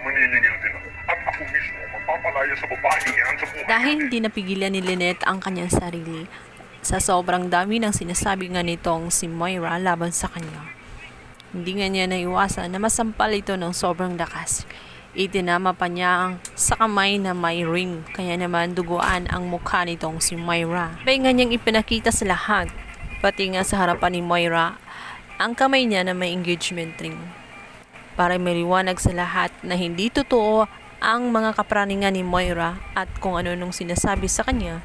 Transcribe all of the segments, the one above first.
maniningil din ako. At ako mismo magpapalaya sa babae yan sa buhay. Dahil hindi napigilan ni Lynette ang kanyang sarili sa sobrang dami ng sinasabi nga nitong si Moira laban sa kanya. Hindi nga niya naiwasan na masampal ito ng sobrang lakas. Itinama pa niya ang sa kamay na may ring, kaya naman duguan ang mukha nitong si Moira. Sabay nga niyang ipinakita sa lahat, pati nga sa harapan ni Moira, ang kamay niya na may engagement ring. Para maliwanag sa lahat na hindi totoo ang mga kapraningan ni Moira at kung ano nung sinasabi sa kanya.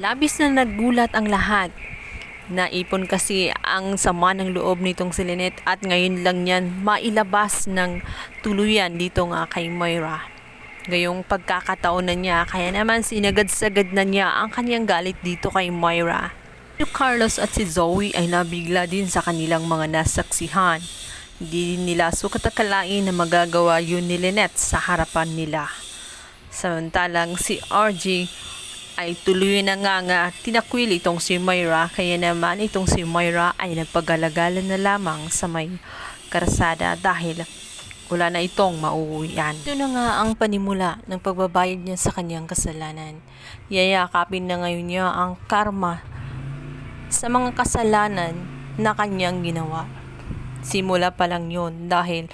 Labis na nagulat ang lahat. Naipon kasi ang sama ng loob nitong si Lynette at ngayon lang yan mailabas ng tuluyan dito nga kay Moira. Ngayong pagkakataon na niya, kaya naman sinagad-sagad na niya ang kanyang galit dito kay Moira. Si Carlos at si Zoe ay nabigla din sa kanilang mga nasaksihan. Hindi nila sukat akalain na magagawa yun ni Lynette sa harapan nila. Samantalang si RJ ay tuloy na nga tinakwil itong si Moira, kaya naman itong si Moira ay nagpagalagalan na lamang sa may karsada dahil wala na itong mauuwian. Ito na nga ang panimula ng pagbabayad niya sa kanyang kasalanan. Yayakapin na ngayon niya ang karma sa mga kasalanan na kanyang ginawa. Simula pa lang yun dahil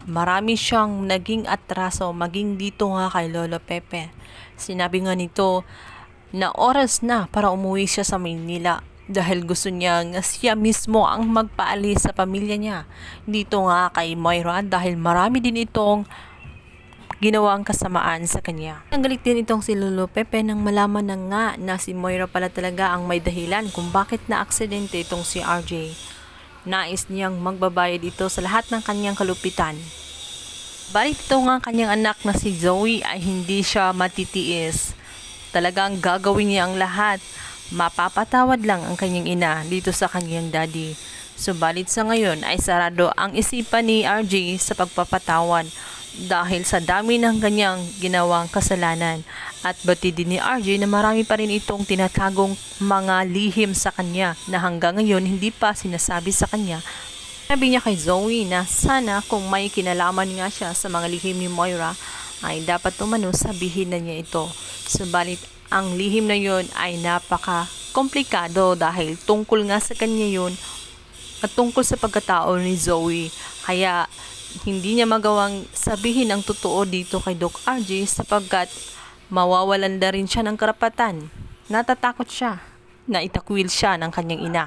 marami siyang naging atraso maging dito nga kay Lolo Pepe. Sinabi nga nito na oras na para umuwi siya sa Maynila dahil gusto niya nga siya mismo ang magpaalis sa pamilya niya dito nga kay Moira dahil marami din itong ginawang kasamaan sa kanya. Ang galit din itong si Lolo Pepe nang malaman na nga na si Moira pala talaga ang may dahilan kung bakit na-aksidente itong si RJ. Nais niyang magbabayad ito sa lahat ng kanyang kalupitan. Balit ito nga kanyang anak na si Zoe ay hindi siya matitiis. Talagang gagawin niya ang lahat. Mapapatawad lang ang kanyang ina dito sa kanyang daddy. Subalit sa ngayon ay sarado ang isipan ni RJ sa pagpapatawad dahil sa dami ng kanyang ginawang kasalanan. At batid din ni RJ na marami pa rin itong tinatagong mga lihim sa kanya na hanggang ngayon hindi pa sinasabi sa kanya. Sabi niya kay Zoe na sana kung may kinalaman nga siya sa mga lihim ni Moira ay dapat umano sabihin na niya ito. Subalit ang lihim na yon ay napaka-komplikado dahil tungkol nga sa kanya yun at tungkol sa pagkatao ni Zoe. Kaya hindi niya magawang sabihin ang totoo dito kay Doc RJ sapagkat mawawalan na rin siya ng karapatan. Natatakot siya na itakwil siya ng kanyang ina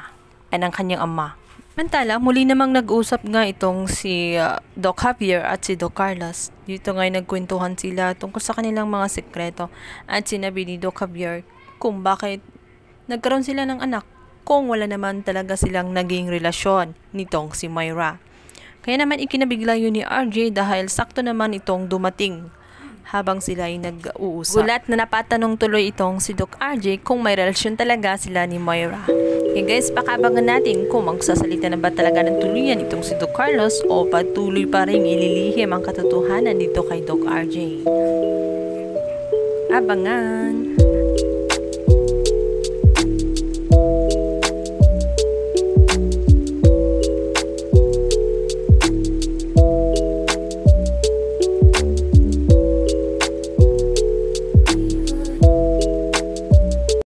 ay ng kanyang ama. Mantala, muli namang nag-usap nga itong si Doc Javier at si Doc Carlos. Dito nga nagkwentuhan sila tungkol sa kanilang mga sekreto at sinabi ni Doc Javier kung bakit nagkaroon sila ng anak kung wala naman talaga silang naging relasyon nitong si Moira. Kaya naman ikinabigla yun ni RJ dahil sakto naman itong dumating habang sila ay nag-uusap. Gulat na napatanong tuloy itong si Doc RJ kung may relasyon talaga sila ni Moira. Okay guys, pakabangan natin kung magsasalita na ba talaga ng tuluyan itong si Doc Carlos o patuloy pa rin ililihim ang katotohanan dito kay Doc RJ. Abangan!